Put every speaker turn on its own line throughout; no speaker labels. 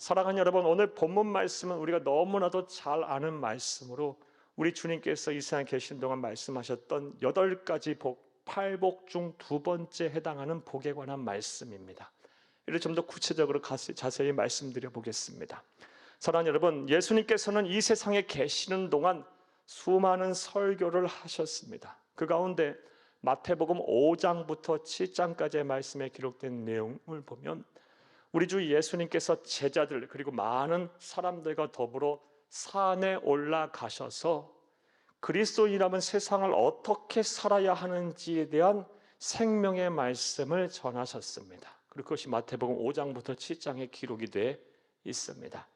사랑하는 여러분, 오늘 본문 말씀은 우리가 너무나도 잘 아는 말씀으로 우리 주님께서 이 세상에 계신 동안 말씀하셨던 8가지 복, 8복 중 두 번째 해당하는 복에 관한 말씀입니다. 이를 좀 더 구체적으로 자세히 말씀드려 보겠습니다. 사랑하는 여러분, 예수님께서는 이 세상에 계시는 동안 수많은 설교를 하셨습니다. 그 가운데 마태복음 5장부터 7장까지의 말씀에 기록된 내용을 보면 우리 주 예수님께서 제자들 그리고 많은 사람들과 더불어 산에 올라가셔서 그리스도인이라면 세상을 어떻게 살아야 하는지에 대한 생명의 말씀을 전하셨습니다. 그리고 그것이 마태복음 5장부터 7장에 기록이 되어 있습니다.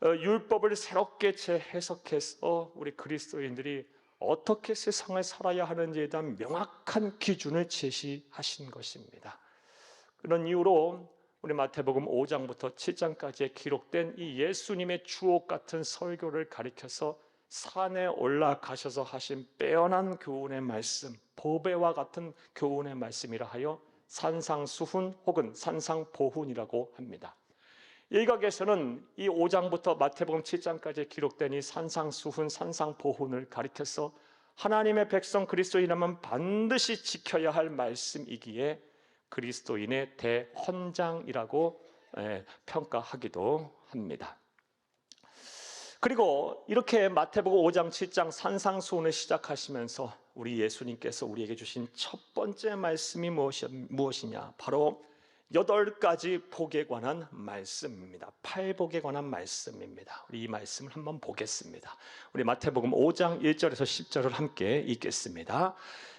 율법을 새롭게 재해석해서 우리 그리스도인들이 어떻게 세상을 살아야 하는지에 대한 명확한 기준을 제시하신 것입니다. 그런 이유로 우리 마태복음 5장부터 7장까지에 기록된 이 예수님의 주옥 같은 설교를 가리켜서 산에 올라가셔서 하신 빼어난 교훈의 말씀, 보배와 같은 교훈의 말씀이라 하여 산상수훈 혹은 산상보훈이라고 합니다. 일각에서는 이 5장부터 마태복음 7장까지 기록된 이 산상수훈, 산상보훈을 가리켜서 하나님의 백성 그리스도인이라면 반드시 지켜야 할 말씀이기에 그리스도인의 대헌장이라고 평가하기도 합니다. 그리고 이렇게 마태복음 5장, 7장 산상수훈을 시작하시면서 우리 예수님께서 우리에게 주신 첫 번째 말씀이 무엇이냐? 바로 8가지 복에 관한 말씀입니다. 8복에 관한 말씀입니다. 우리 이 말씀을 한번 보겠습니다. 우리 마태복음 5장 1절에서 10절을 함께 읽겠습니다.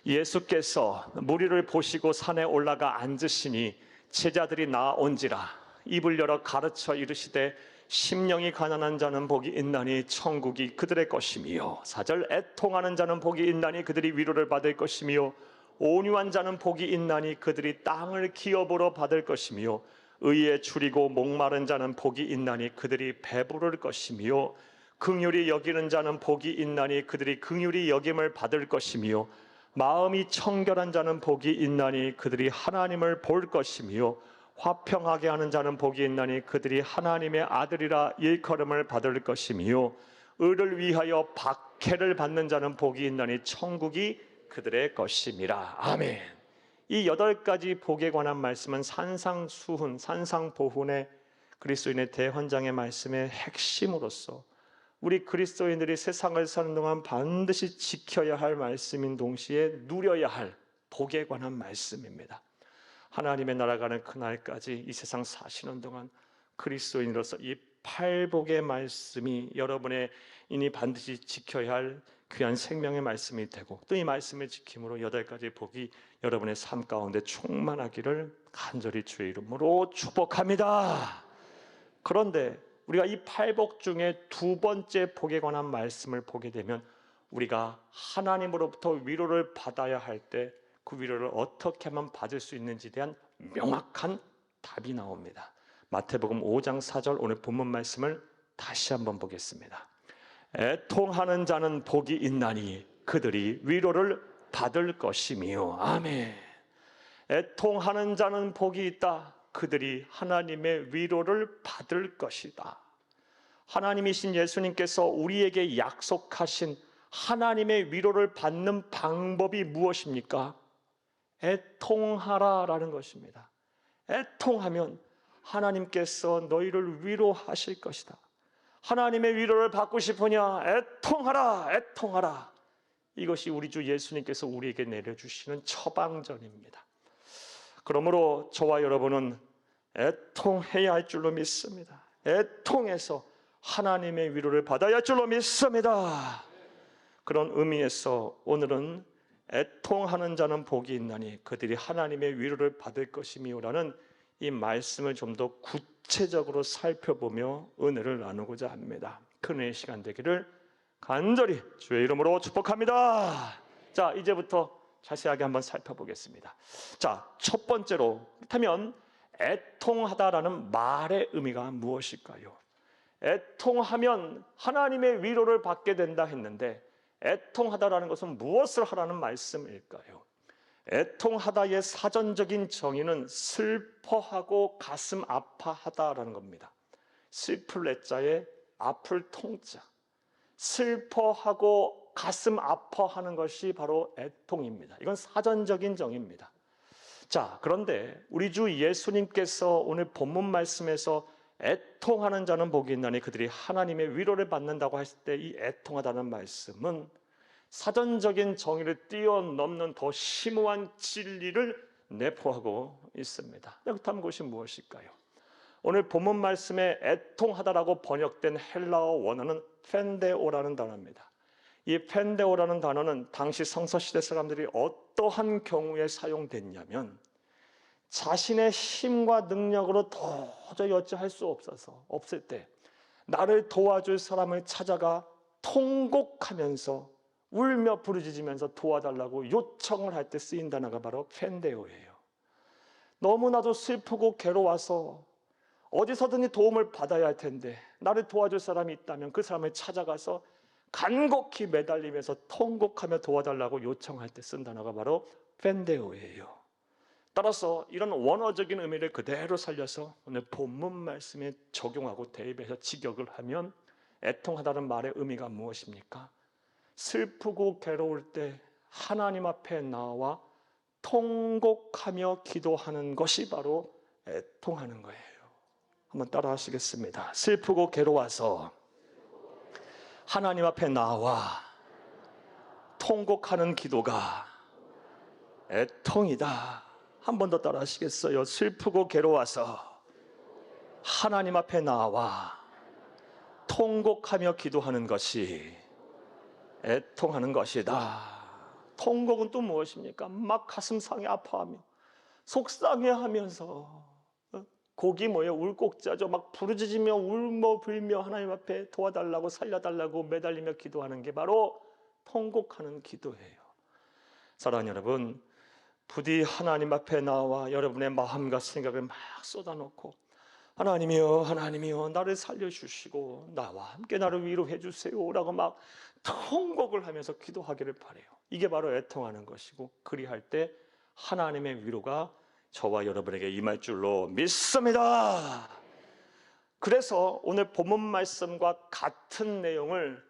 예수께서 무리를 보시고 산에 올라가 앉으시니 제자들이 나온지라 입을 열어 가르쳐 이르시되 심령이 가난한 자는 복이 있나니 천국이 그들의 것이며 4절 애통하는 자는 복이 있나니 그들이 위로를 받을 것이며 온유한 자는 복이 있나니 그들이 땅을 기업으로 받을 것이며 의에 줄이고 목마른 자는 복이 있나니 그들이 배부를 것이며 긍휼히 여기는 자는 복이 있나니 그들이 긍휼히 여김을 받을 것이며 마음이 청결한 자는 복이 있나니 그들이 하나님을 볼 것이며 화평하게 하는 자는 복이 있나니 그들이 하나님의 아들이라 일컬음을 받을 것이며 의를 위하여 박해를 받는 자는 복이 있나니 천국이 그들의 것임이라. 아멘. 이 8가지 복에 관한 말씀은 산상수훈, 산상보훈의 그리스도인의 대헌장의 말씀의 핵심으로서 우리 그리스도인들이 세상을 사는 동안 반드시 지켜야 할 말씀인 동시에 누려야 할 복에 관한 말씀입니다. 하나님의 나라가는 그날까지 이 세상 사시는 동안 그리스도인으로서 이 8복의 말씀이 여러분의 이니 반드시 지켜야 할 귀한 생명의 말씀이 되고 또 이 말씀을 지킴으로 8가지 복이 여러분의 삶 가운데 충만하기를 간절히 주의 이름으로 축복합니다. 그런데 우리가 이 8복 중에 두 번째 복에 관한 말씀을 보게 되면 우리가 하나님으로부터 위로를 받아야 할 때 그 위로를 어떻게 하면 받을 수 있는지에 대한 명확한 답이 나옵니다. 마태복음 5장 4절 오늘 본문 말씀을 다시 한번 보겠습니다. 애통하는 자는 복이 있나니 그들이 위로를 받을 것이며. 아멘. 애통하는 자는 복이 있다. 그들이 하나님의 위로를 받을 것이다. 하나님이신 예수님께서 우리에게 약속하신 하나님의 위로를 받는 방법이 무엇입니까? 애통하라라는 것입니다. 애통하면 하나님께서 너희를 위로하실 것이다. 하나님의 위로를 받고 싶으냐? 애통하라, 애통하라. 이것이 우리 주 예수님께서 우리에게 내려주시는 처방전입니다. 그러므로 저와 여러분은 애통해야 할 줄로 믿습니다. 애통해서 하나님의 위로를 받아야 할 줄로 믿습니다. 그런 의미에서 오늘은 애통하는 자는 복이 있나니 그들이 하나님의 위로를 받을 것이며라는 이 말씀을 좀 더 구체적으로 살펴보며 은혜를 나누고자 합니다. 큰 은혜의 시간 되기를 간절히 주의 이름으로 축복합니다. 자, 이제부터 자세하게 한번 살펴보겠습니다. 자, 첫 번째로 그렇다면 애통하다라는 말의 의미가 무엇일까요? 애통하면 하나님의 위로를 받게 된다 했는데 애통하다라는 것은 무엇을 하라는 말씀일까요? 애통하다의 사전적인 정의는 슬퍼하고 가슴 아파하다라는 겁니다. 슬플 애자에 아플 통자, 슬퍼하고 가슴 아파하는 것이 바로 애통입니다. 이건 사전적인 정의입니다. 자, 그런데 우리 주 예수님께서 오늘 본문 말씀에서 애통하는 자는 복이 있나니 그들이 하나님의 위로를 받는다고 했을 때 이 애통하다는 말씀은 사전적인 정의를 뛰어넘는 더 심오한 진리를 내포하고 있습니다. 그렇다면 그것이 무엇일까요? 오늘 본문 말씀에 애통하다라고 번역된 헬라어 원어는 펜데오라는 단어입니다. 이 펜데오라는 단어는 당시 성서시대 사람들이 어떠한 경우에 사용됐냐면 자신의 힘과 능력으로 도저히 어찌할 수 없을 때 나를 도와줄 사람을 찾아가 통곡하면서 울며 부르짖으면서 도와달라고 요청을 할 때 쓰인 단어가 바로 펜데오예요. 너무나도 슬프고 괴로워서 어디서든지 도움을 받아야 할 텐데 나를 도와줄 사람이 있다면 그 사람을 찾아가서 간곡히 매달리면서 통곡하며 도와달라고 요청할 때 쓴 단어가 바로 펜데오예요. 따라서 이런 원어적인 의미를 그대로 살려서 오늘 본문 말씀에 적용하고 대입해서 직역을 하면 애통하다는 말의 의미가 무엇입니까? 슬프고 괴로울 때 하나님 앞에 나와 통곡하며 기도하는 것이 바로 애통하는 거예요. 한번 따라 하시겠습니다. 슬프고 괴로워서 하나님 앞에 나와 통곡하는 기도가 애통이다. 한 번 더 따라 하시겠어요? 슬프고 괴로워서 하나님 앞에 나와 통곡하며 기도하는 것이 애통하는 것이다. 통곡은 또 무엇입니까? 막 가슴상에 아파하며 속상해하면서 곡이 뭐예요? 울곡자죠. 막 부르짖으며 울며 불며 하나님 앞에 도와달라고 살려달라고 매달리며 기도하는 게 바로 통곡하는 기도예요. 사랑하는 여러분, 부디 하나님 앞에 나와 여러분의 마음과 생각을 막 쏟아놓고 하나님이여 하나님이여 나를 살려주시고 나와 함께 나를 위로해 주세요 라고 막 통곡을 하면서 기도하기를 바라요. 이게 바로 애통하는 것이고 그리할 때 하나님의 위로가 저와 여러분에게 임할 줄로 믿습니다. 그래서 오늘 본문 말씀과 같은 내용을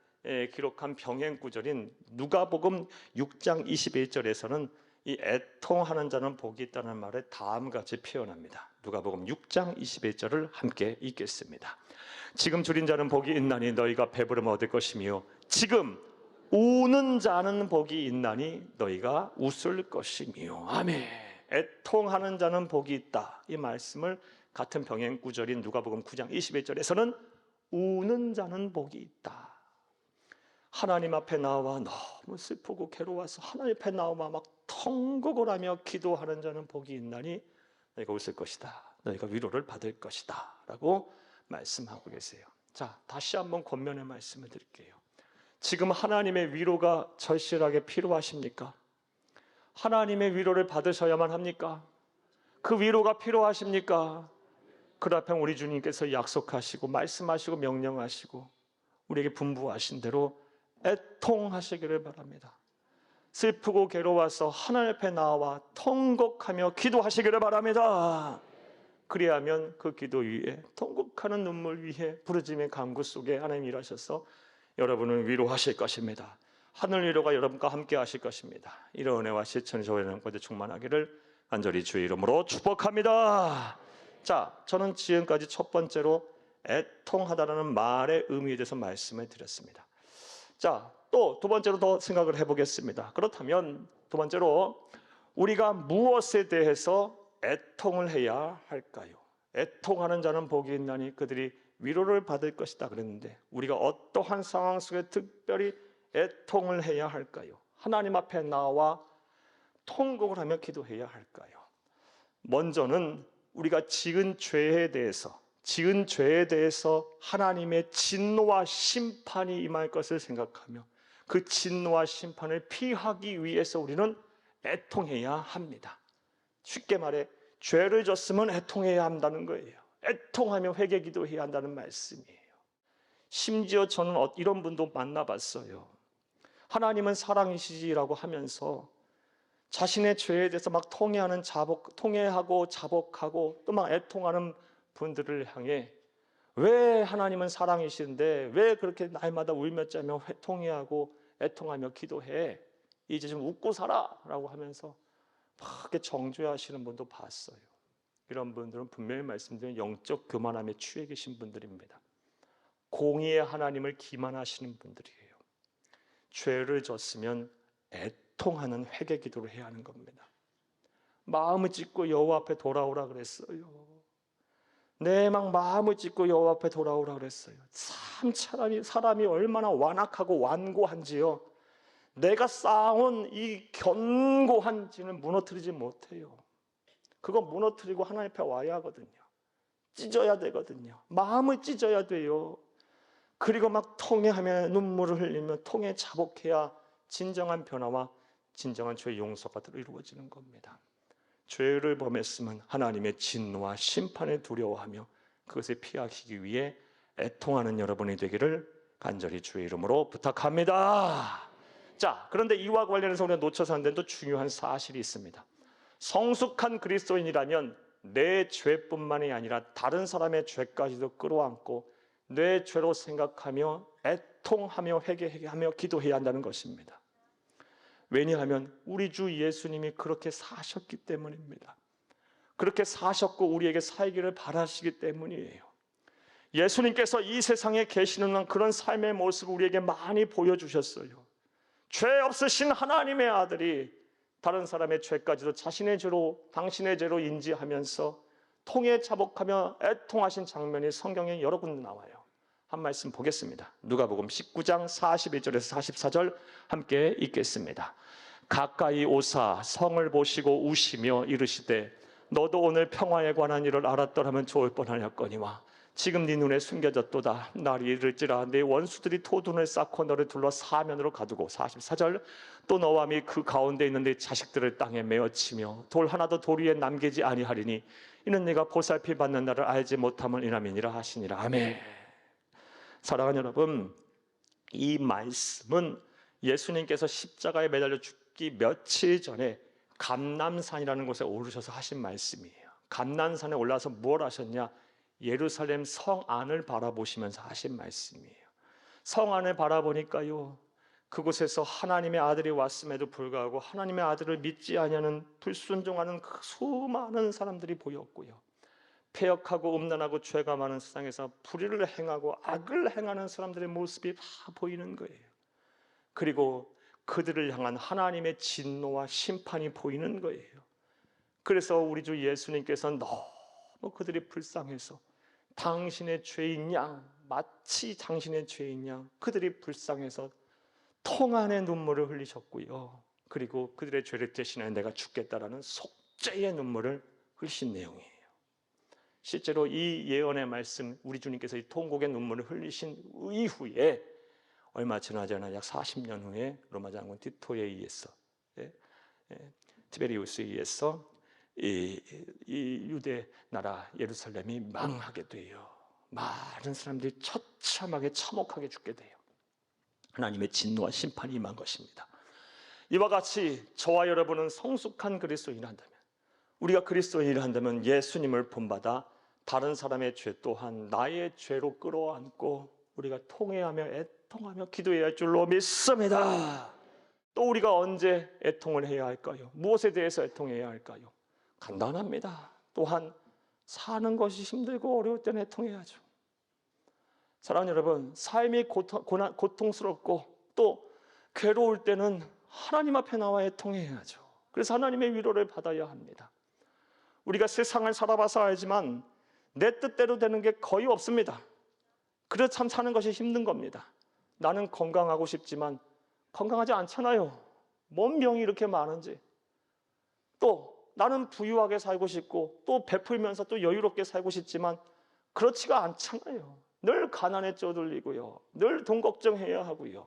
기록한 병행 구절인 누가복음 6장 21절에서는 이 애통하는 자는 복이 있다는 말을 다음같이 표현합니다. 누가복음 6장 21절을 함께 읽겠습니다. 지금 줄인 자는 복이 있나니 너희가 배부르면 얻을 것이며 지금 우는 자는 복이 있나니 너희가 웃을 것이며. 아멘. 애통하는 자는 복이 있다. 이 말씀을 같은 병행 구절인 누가복음 9장 21절에서는 우는 자는 복이 있다. 하나님 앞에 나와 너무 슬프고 괴로워서 하나님 앞에 나와 막 통곡을 하며 기도하는 자는 복이 있나니 너희가 웃을 것이다. 너희가 위로를 받을 것이다. 라고 말씀하고 계세요. 자, 다시 한번 권면의 말씀을 드릴게요. 지금 하나님의 위로가 절실하게 필요하십니까? 하나님의 위로를 받으셔야만 합니까? 그 위로가 필요하십니까? 그라평 우리 주님께서 약속하시고 말씀하시고 명령하시고 우리에게 분부하신 대로 애통하시기를 바랍니다. 슬프고 괴로워서 하나님 앞에 나와 통곡하며 기도하시기를 바랍니다. 그리하면 그 기도 위에 통곡하는 눈물 위에 부르짖음의 간구 속에 하나님 일하셔서 여러분을 위로하실 것입니다. 하늘 위로가 여러분과 함께 하실 것입니다. 이런 은혜와 실천이 저와 여러분께 충만하기를 간절히 주의 이름으로 축복합니다. 자, 저는 지금까지 첫 번째로 애통하다라는 말의 의미에 대해서 말씀을 드렸습니다. 자, 또 두 번째로 더 생각을 해보겠습니다. 그렇다면 두 번째로 우리가 무엇에 대해서 애통을 해야 할까요? 애통하는 자는 복이 있나니 그들이 위로를 받을 것이다 그랬는데 우리가 어떠한 상황 속에 특별히 애통을 해야 할까요? 하나님 앞에 나와 통곡을 하며 기도해야 할까요? 먼저는 우리가 지은 죄에 대해서 하나님의 진노와 심판이 임할 것을 생각하며 그 진노와 심판을 피하기 위해서 우리는 애통해야 합니다. 쉽게 말해 죄를 졌으면 애통해야 한다는 거예요. 애통하며 회개 기도해야 한다는 말씀이에요. 심지어 저는 이런 분도 만나봤어요. 하나님은 사랑이시지라고 하면서 자신의 죄에 대해서 막 통회하고 자복하고 또 막 애통하는 분들을 향해 왜 하나님은 사랑이신데 왜 그렇게 날마다 울며 짜며 통회하고 애통하며 기도해? 이제 좀 웃고 살아라고 하면서 막 정죄하시는 분도 봤어요. 이런 분들은 분명히 말씀드린 영적 교만함에 취해 계신 분들입니다. 공의의 하나님을 기만하시는 분들이에요. 죄를 졌으면 애통하는 회개 기도를 해야 하는 겁니다. 마음을 찢고 여호와 앞에 돌아오라 그랬어요. 막 마음을 찢고 여호와 앞에 돌아오라 그랬어요. 참 사람이 얼마나 완악하고 완고한지요. 내가 쌓아온 이 견고한 진을 무너뜨리지 못해요. 그거 무너뜨리고 하나님 앞에 와야 하거든요. 찢어야 되거든요. 마음을 찢어야 돼요. 그리고 막 통회하며 눈물을 흘리며 통회 자복해야 진정한 변화와 진정한 죄의 용서가 이루어지는 겁니다. 죄를 범했으면 하나님의 진노와 심판을 두려워하며 그것을 피하시기 위해 애통하는 여러분이 되기를 간절히 주의 이름으로 부탁합니다. 자, 그런데 이와 관련해서 우리가 놓쳐서 안 되는 또 중요한 사실이 있습니다. 성숙한 그리스도인이라면 내 죄뿐만이 아니라 다른 사람의 죄까지도 끌어안고 내 죄로 생각하며 애통하며 회개하며 기도해야 한다는 것입니다. 왜냐하면 우리 주 예수님이 그렇게 사셨기 때문입니다. 그렇게 사셨고 우리에게 살기를 바라시기 때문이에요. 예수님께서 이 세상에 계시는 그런 삶의 모습을 우리에게 많이 보여주셨어요. 죄 없으신 하나님의 아들이 다른 사람의 죄까지도 자신의 죄로 당신의 죄로 인지하면서 통해 자복하며 애통하신 장면이 성경에 여러 군 나와요. 한 말씀 보겠습니다. 누가복음 19장 41절에서 44절 함께 읽겠습니다. 가까이 오사 성을 보시고 우시며 이르시되 너도 오늘 평화에 관한 일을 알았더라면 좋을 뻔하였거니와 지금 네 눈에 숨겨졌도다. 날이 이를지라 네 원수들이 토둔을 쌓고 너를 둘러 사면으로 가두고 44절 또 너와 및 그 가운데 있는 네 자식들을 땅에 메어치며 돌 하나도 돌 위에 남기지 아니하리니 이는 네가 보살피 받는 날을 알지 못함을 인함이니라 하시니라. 아멘. 사랑하는 여러분, 이 말씀은 예수님께서 십자가에 매달려 죽기 며칠 전에 감람산이라는 곳에 오르셔서 하신 말씀이에요. 감람산에 올라서 뭘 하셨냐? 예루살렘 성 안을 바라보시면서 하신 말씀이에요. 성 안을 바라보니까요, 그곳에서 하나님의 아들이 왔음에도 불구하고 하나님의 아들을 믿지 아니하는 불순종하는 그 수많은 사람들이 보였고요, 패역하고 음란하고 죄가 많은 세상에서 불의를 행하고 악을 행하는 사람들의 모습이 다 보이는 거예요. 그리고 그들을 향한 하나님의 진노와 심판이 보이는 거예요. 그래서 우리 주 예수님께서는 너무 그들이 불쌍해서 당신의 죄인 양, 마치 당신의 죄인 양, 그들이 불쌍해서 통 안에 눈물을 흘리셨고요, 그리고 그들의 죄를 대신하여 내가 죽겠다라는 속죄의 눈물을 흘리신 내용이에요. 실제로 이 예언의 말씀, 우리 주님께서 이 통곡의 눈물을 흘리신 이후에 얼마 지나지 않아 약 40년 후에 로마 장군 티토에 의해서, 티베리우스에 의해서 이 유대 나라 예루살렘이 망하게 돼요. 많은 사람들이 처참하게 참혹하게 죽게 돼요. 하나님의 진노와 심판이 임한 것입니다. 이와 같이 저와 여러분은 성숙한 그리스도인을 한다면, 우리가 그리스도인을 한다면 예수님을 본받아 다른 사람의 죄 또한 나의 죄로 끌어안고 우리가 통회하며 애통하며 기도해야 할 줄로 믿습니다. 또 우리가 언제 애통을 해야 할까요? 무엇에 대해서 애통해야 할까요? 간단합니다. 또한 사는 것이 힘들고 어려울 때는 애통해야죠. 사랑하는 여러분, 삶이 고통스럽고 또 괴로울 때는 하나님 앞에 나와 애통해야죠. 그래서 하나님의 위로를 받아야 합니다. 우리가 세상을 살아봐서 알지만 내 뜻대로 되는 게 거의 없습니다. 그래서 참 사는 것이 힘든 겁니다. 나는 건강하고 싶지만 건강하지 않잖아요. 뭔 병이 이렇게 많은지. 또 나는 부유하게 살고 싶고 또 베풀면서 또 여유롭게 살고 싶지만 그렇지가 않잖아요. 늘 가난에 쪼들리고요, 늘 돈 걱정해야 하고요.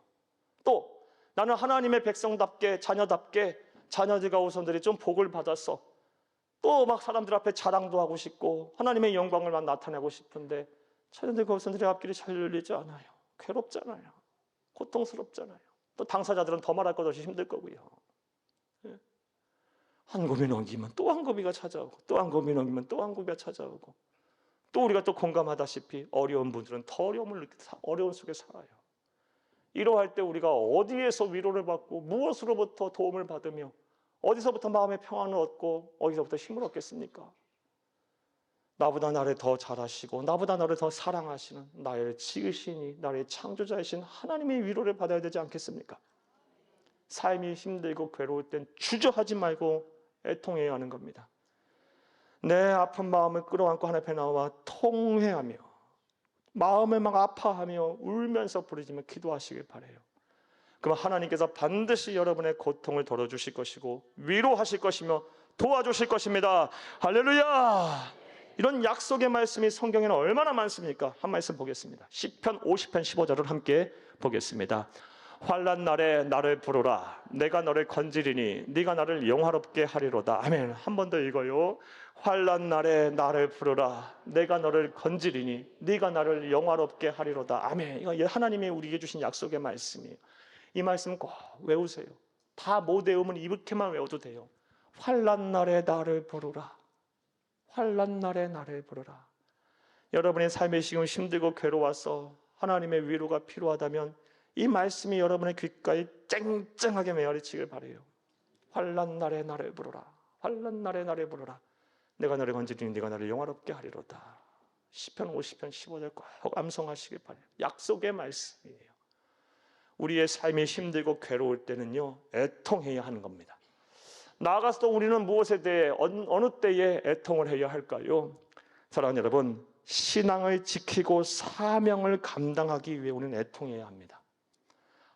또 나는 하나님의 백성답게 자녀답게 자녀들과 후손들이 좀 복을 받아서 또 막 사람들 앞에 자랑도 하고 싶고 하나님의 영광을 막 나타내고 싶은데 자녀들과 후손들의 앞길이 잘 열리지 않아요. 괴롭잖아요. 고통스럽잖아요. 또 당사자들은 더 말할 것 없이 힘들 거고요. 한 고비 넘기면 또 한 고비가 찾아오고 또 한 고비 넘기면 또 한 고비가 찾아오고 또 우리가 또 공감하다시피 어려운 분들은 더 어려움 속에 살아요. 이러할 때 우리가 어디에서 위로를 받고 무엇으로부터 도움을 받으며 어디서부터 마음의 평안을 얻고 어디서부터 힘을 얻겠습니까? 나보다 나를 더 잘하시고 나보다 나를 더 사랑하시는 나를 지으시니 나를 창조자이신 하나님의 위로를 받아야 되지 않겠습니까? 삶이 힘들고 괴로울 땐 주저하지 말고 애통해야 하는 겁니다. 내 아픈 마음을 끌어안고 하나님 앞에 나와 통회하며 마음을 막 아파하며 울면서 부르짖으며 기도하시길 바라요. 그럼 하나님께서 반드시 여러분의 고통을 덜어주실 것이고 위로하실 것이며 도와주실 것입니다. 할렐루야! 이런 약속의 말씀이 성경에는 얼마나 많습니까? 한 말씀 보겠습니다. 시편 50편 15절을 함께 보겠습니다. 환난 날에 나를 부르라. 내가 너를 건지리니 네가 나를 영화롭게 하리로다. 아멘. 한 번 더 읽어요. 환난 날에 나를 부르라. 내가 너를 건지리니 네가 나를 영화롭게 하리로다. 아멘. 이거 하나님이 우리에게 주신 약속의 말씀이에요. 이 말씀 꼭 외우세요. 다 못 외우면 이렇게만 외워도 돼요. 환난 날에 나를 부르라. 환난 날에 나를 부르라. 여러분의 삶이 지금 힘들고 괴로워서 하나님의 위로가 필요하다면 이 말씀이 여러분의 귓가에 쨍쨍하게 메아리치길 바라요. 환난 날에 나를 부르라. 환난 날에 나를 부르라. 내가 너를 건지리니 네가 나를 영화롭게 하리로다. 시편 50편 15절 꼭 암송하시길 바라요. 약속의 말씀이에요. 우리의 삶이 힘들고 괴로울 때는요, 애통해야 하는 겁니다. 나아가서 우리는 무엇에 대해 어느 때에 애통을 해야 할까요? 사랑하는 여러분, 신앙을 지키고 사명을 감당하기 위해 우리는 애통해야 합니다.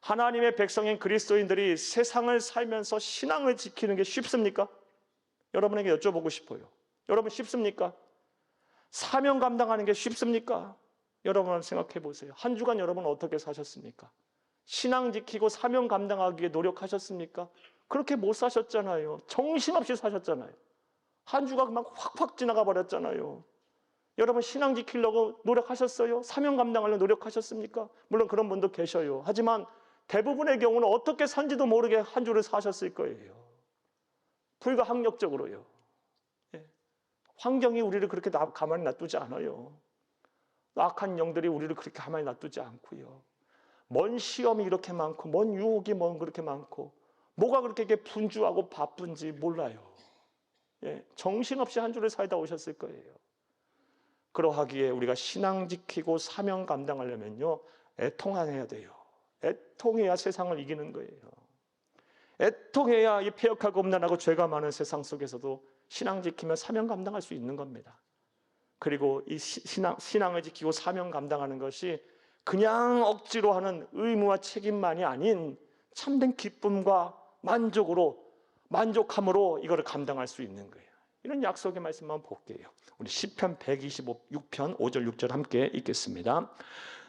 하나님의 백성인 그리스도인들이 세상을 살면서 신앙을 지키는 게 쉽습니까? 여러분에게 여쭤보고 싶어요. 여러분 쉽습니까? 사명 감당하는 게 쉽습니까? 여러분 한번 생각해 보세요. 한 주간 여러분 어떻게 사셨습니까? 신앙 지키고 사명 감당하기에 노력하셨습니까? 그렇게 못 사셨잖아요. 정신없이 사셨잖아요. 한 주가 막 확확 지나가 버렸잖아요. 여러분 신앙 지키려고 노력하셨어요? 사명 감당하려고 노력하셨습니까? 물론 그런 분도 계셔요. 하지만 대부분의 경우는 어떻게 산지도 모르게 한 주를 사셨을 거예요. 불가항력적으로요. 예. 환경이 우리를 그렇게 가만히 놔두지 않아요. 악한 영들이 우리를 그렇게 가만히 놔두지 않고요. 뭔 시험이 이렇게 많고 뭔 유혹이 그렇게 많고 뭐가 그렇게 분주하고 바쁜지 몰라요. 예. 정신없이 한 주를 살다 오셨을 거예요. 그러하기에 우리가 신앙 지키고 사명 감당하려면요, 애통해야 돼요. 애통해야 세상을 이기는 거예요. 애통해야 이 폐역하고 음란하고 죄가 많은 세상 속에서도 신앙 지키며 사명 감당할 수 있는 겁니다. 그리고 이 신앙을 지키고 사명 감당하는 것이 그냥 억지로 하는 의무와 책임만이 아닌 참된 기쁨과 만족함으로 이거를 감당할 수 있는 거예요. 이런 약속의 말씀만 볼게요. 우리 시편 126편 5절 6절 함께 읽겠습니다.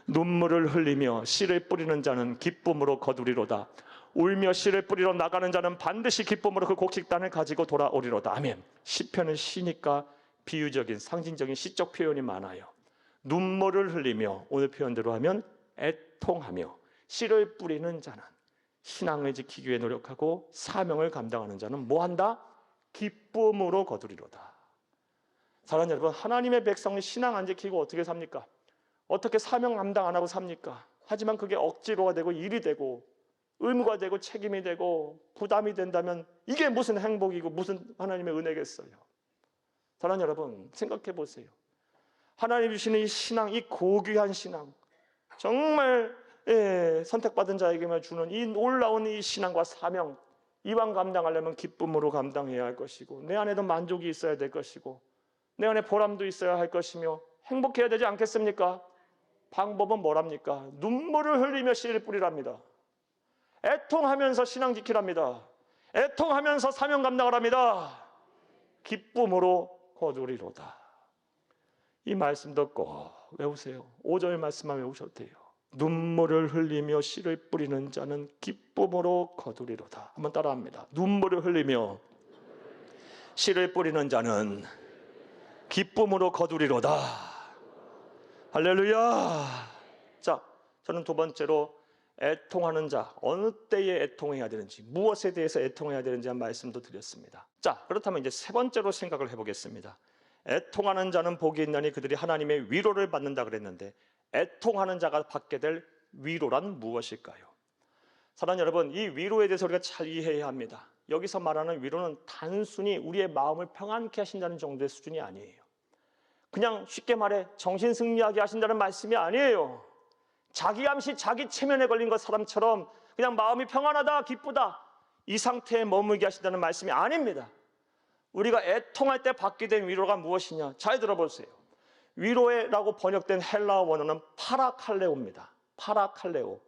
눈물을 흘리며 씨를 뿌리는 자는 기쁨으로 거두리로다. 울며 씨를 뿌리러 나가는 자는 반드시 기쁨으로 그 곡식단을 가지고 돌아오리로다. 아멘. 시편은 시니까 비유적인 상징적인 시적 표현이 많아요. 눈물을 흘리며 오늘 표현대로 하면 애통하며 씨를 뿌리는 자는 신앙을 지키기 위해 노력하고 사명을 감당하는 자는 뭐한다? 기쁨으로 거두리로다. 사랑하는 여러분, 하나님의 백성이 신앙 안 지키고 어떻게 삽니까? 어떻게 사명 감당 안 하고 삽니까? 하지만 그게 억지로가 되고 일이 되고 의무가 되고 책임이 되고 부담이 된다면 이게 무슨 행복이고 무슨 하나님의 은혜겠어요? 사랑하는 여러분, 생각해 보세요. 하나님 주시는 이 신앙, 이 고귀한 신앙, 정말 선택받은 자에게만 주는 이 놀라운 이 신앙과 사명, 이왕 감당하려면 기쁨으로 감당해야 할 것이고 내 안에도 만족이 있어야 될 것이고 내 안에 보람도 있어야 할 것이며 행복해야 되지 않겠습니까? 방법은 뭐랍니까? 눈물을 흘리며 씨를 뿌리랍니다. 애통하면서 신앙 지키랍니다. 애통하면서 사명 감당을 합니다. 기쁨으로 거두리로다. 이 말씀도 꼭 외우세요. 5절 말씀만 외우셔도 돼요. 눈물을 흘리며 씨를 뿌리는 자는 기쁨으로 거두리로다. 한번 따라합니다. 눈물을 흘리며 씨를 뿌리는 자는 기쁨으로 거두리로다. 할렐루야. 자, 저는 두 번째로 애통하는 자, 어느 때에 애통해야 되는지, 무엇에 대해서 애통해야 되는지 한 말씀도 드렸습니다. 자, 그렇다면 이제 세 번째로 생각을 해보겠습니다. 애통하는 자는 복이 있나니 그들이 하나님의 위로를 받는다 그랬는데, 애통하는 자가 받게 될 위로란 무엇일까요? 사랑하는 여러분, 이 위로에 대해서 우리가 잘 이해해야 합니다. 여기서 말하는 위로는 단순히 우리의 마음을 평안케 하신다는 정도의 수준이 아니에요. 그냥 쉽게 말해 정신 승리하게 하신다는 말씀이 아니에요. 자기 암시, 자기 체면에 걸린 것 사람처럼 그냥 마음이 평안하다, 기쁘다, 이 상태에 머물게 하신다는 말씀이 아닙니다. 우리가 애통할 때 받게 된 위로가 무엇이냐? 잘 들어보세요. 위로라고 번역된 헬라어 원어는 파라칼레오입니다. 파라칼레오.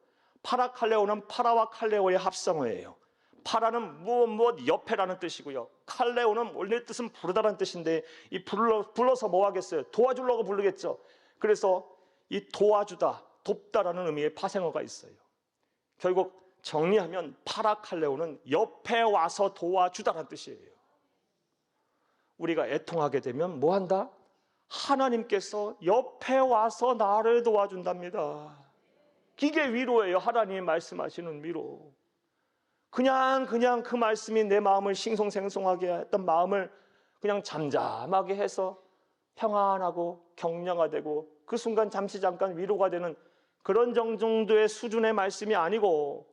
파라칼레오는 파라와 칼레오의 합성어예요. 파라는 무엇 옆에라는 뜻이고요. 칼레오는 원래 뜻은 부르다라는 뜻인데, 이 불러서 뭐 하겠어요? 도와주려고 부르겠죠. 그래서 이 도와주다, 돕다라는 의미의 파생어가 있어요. 결국 정리하면 파라칼레오는 옆에 와서 도와주다라는 뜻이에요. 우리가 애통하게 되면 뭐 한다? 하나님께서 옆에 와서 나를 도와준답니다. 이게 위로예요. 하나님이 말씀하시는 위로. 그냥 그 말씀이 내 마음을 싱송생송하게 했던 마음을 그냥 잠잠하게 해서 평안하고 격려가 되고 그 순간 잠깐 위로가 되는 그런 정도의 수준의 말씀이 아니고,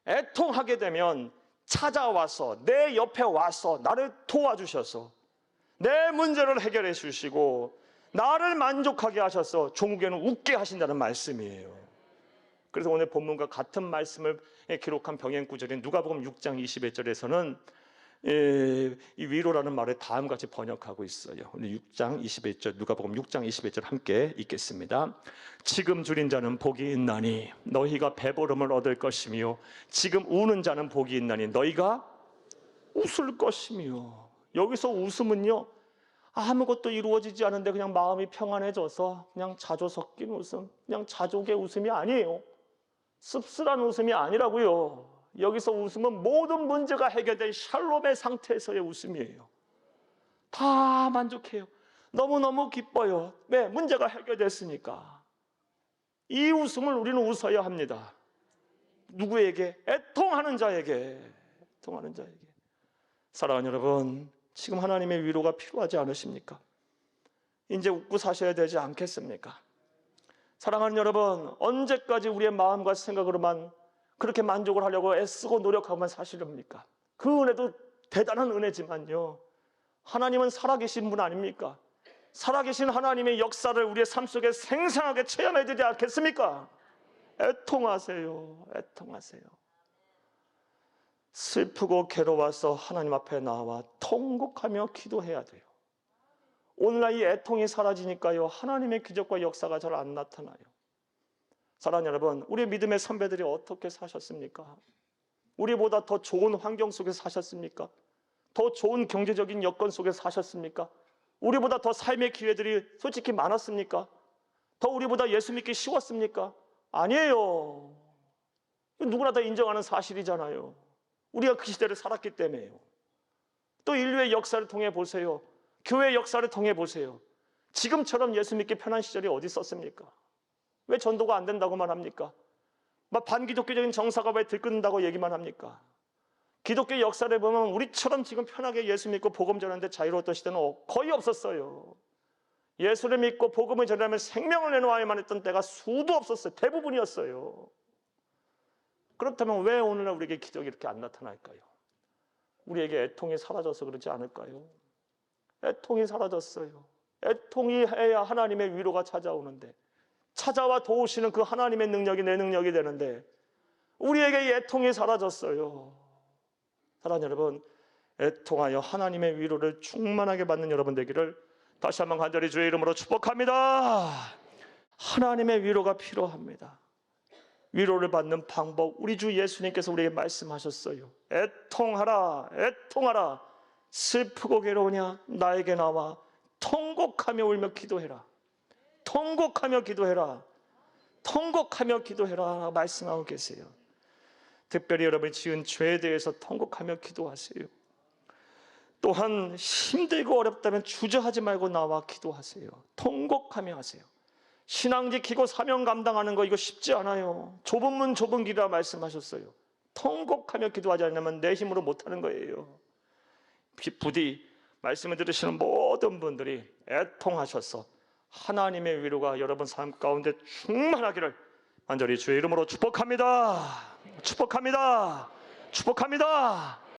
애통하게 되면 찾아와서 내 옆에 와서 나를 도와주셔서 내 문제를 해결해 주시고 나를 만족하게 하셔서 종국에는 웃게 하신다는 말씀이에요. 그래서 오늘 본문과 같은 말씀을 기록한 병행구절인 누가복음 6장 21절에서는 이 위로라는 말을 다음같이 번역하고 있어요. 오늘 6장 21절, 누가복음 6장 21절 함께 읽겠습니다. 지금 줄인 자는 복이 있나니 너희가 배부름을 얻을 것이며, 지금 우는 자는 복이 있나니 너희가 웃을 것이며. 여기서 웃음은요, 아무것도 이루어지지 않은데 그냥 마음이 평안해져서 그냥 자조 섞인 웃음, 그냥 자족의 웃음이 아니에요. 씁쓸한 웃음이 아니라고요. 여기서 웃음은 모든 문제가 해결된 샬롬의 상태에서의 웃음이에요. 다 만족해요. 너무너무 기뻐요. 왜? 문제가 해결됐으니까. 이 웃음을 우리는 웃어야 합니다. 누구에게? 애통하는 자에게. 애통하는 자에게. 사랑하는 여러분, 지금 하나님의 위로가 필요하지 않으십니까? 이제 웃고 사셔야 되지 않겠습니까? 사랑하는 여러분, 언제까지 우리의 마음과 생각으로만 그렇게 만족을 하려고 애쓰고 노력하고만 사시렵니까? 그 은혜도 대단한 은혜지만요, 하나님은 살아계신 분 아닙니까? 살아계신 하나님의 역사를 우리의 삶 속에 생생하게 체험해야 되지 않겠습니까? 애통하세요. 애통하세요. 슬프고 괴로워서 하나님 앞에 나와 통곡하며 기도해야 돼요. 오늘날 이 애통이 사라지니까요, 하나님의 기적과 역사가 잘 안 나타나요. 사랑하는 여러분, 우리 믿음의 선배들이 어떻게 사셨습니까? 우리보다 더 좋은 환경 속에서 사셨습니까? 더 좋은 경제적인 여건 속에서 사셨습니까? 우리보다 더 삶의 기회들이 솔직히 많았습니까? 더 우리보다 예수 믿기 쉬웠습니까? 아니에요. 누구나 다 인정하는 사실이잖아요. 우리가 그 시대를 살았기 때문에요. 또 인류의 역사를 통해 보세요. 교회의 역사를 통해 보세요. 지금처럼 예수 믿기 편한 시절이 어디 있었습니까? 왜 전도가 안 된다고만 합니까? 막 반기독교적인 정사가 왜 들끓는다고 얘기만 합니까? 기독교 역사를 보면 우리처럼 지금 편하게 예수 믿고 복음 전하는데 자유로웠던 시대는 거의 없었어요. 예수를 믿고 복음을 전하면 생명을 내놓아야만 했던 때가 수도 없었어요. 대부분이었어요. 그렇다면 왜 오늘날 우리에게 기적이 이렇게 안 나타날까요? 우리에게 애통이 사라져서 그러지 않을까요? 애통이 사라졌어요. 애통이 해야 하나님의 위로가 찾아오는데, 찾아와 도우시는 그 하나님의 능력이 내 능력이 되는데 우리에게 이 애통이 사라졌어요. 사랑하는 여러분, 애통하여 하나님의 위로를 충만하게 받는 여러분 되기를 다시 한번 간절히 주의 이름으로 축복합니다. 하나님의 위로가 필요합니다. 위로를 받는 방법, 우리 주 예수님께서 우리에게 말씀하셨어요. 애통하라, 애통하라. 슬프고 괴로우냐? 나에게 나와 통곡하며 울며 기도해라. 통곡하며 기도해라. 통곡하며 기도해라 말씀하고 계세요. 특별히 여러분이 지은 죄에 대해서 통곡하며 기도하세요. 또한 힘들고 어렵다면 주저하지 말고 나와 기도하세요. 통곡하며 하세요. 신앙 지키고 사명 감당하는 거 이거 쉽지 않아요. 좁은 문 좁은 길이라 말씀하셨어요. 통곡하며 기도하지 않으면 내 힘으로 못하는 거예요. 부디 말씀을 들으시는 모든 모든 분들이 애통하셔서 하나님의 위로가 여러분 삶 가운데 충만하기를 간절히 주의 이름으로 축복합니다. 축복합니다. 축복합니다.